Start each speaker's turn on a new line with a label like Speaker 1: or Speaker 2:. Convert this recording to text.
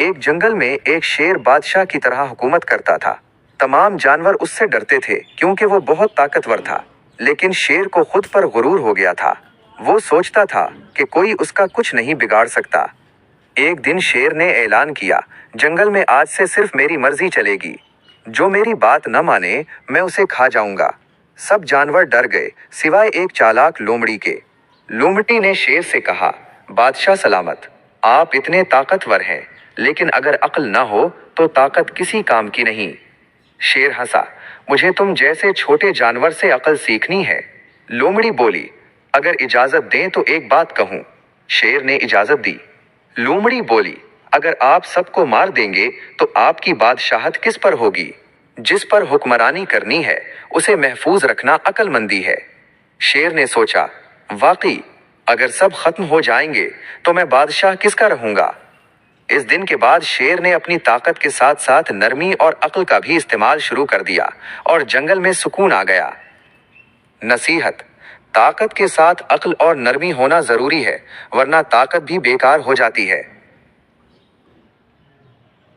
Speaker 1: एक जंगल में एक शेर बादशाह की तरह हुकूमत करता था। तमाम जानवर उससे डरते थे क्योंकि वो बहुत ताकतवर था। लेकिन शेर को खुद पर गुरूर हो गया था। वो सोचता था कि कोई उसका कुछ नहीं बिगाड़ सकता। एक दिन शेर ने ऐलान किया, जंगल में आज से सिर्फ मेरी मर्जी चलेगी। जो मेरी बात न माने मैं उसे खा जाऊंगा। सब जानवर डर गए सिवाय एक चालाक लोमड़ी के। लोमड़ी ने शेर से कहा, बादशाह सलामत, आप इतने ताकतवर हैं, लेकिन अगर अक्ल ना हो तो ताकत किसी काम की नहीं। शेर हंसा, मुझे तुम जैसे छोटे जानवर से अक्ल सीखनी है। लोमड़ी बोली, अगर इजाजत दें तो एक बात कहूं। शेर ने इजाजत दी। लोमड़ी बोली, अगर आप सबको मार देंगे तो आपकी बादशाहत किस पर होगी? जिस पर हुक्मरानी करनी है उसे महफूज रखना अक्लमंदी है। शेर ने सोचा, वाकई अगर सब खत्म हो जाएंगे तो मैं बादशाह किसका रहूंगा। इस दिन के बाद शेर ने अपनी ताकत के साथ साथ नरमी और अक्ल का भी इस्तेमाल शुरू कर दिया और जंगल में सुकून आ गया। नसीहत, ताकत के साथ अक्ल और नरमी होना जरूरी है, वरना ताकत भी बेकार हो जाती है।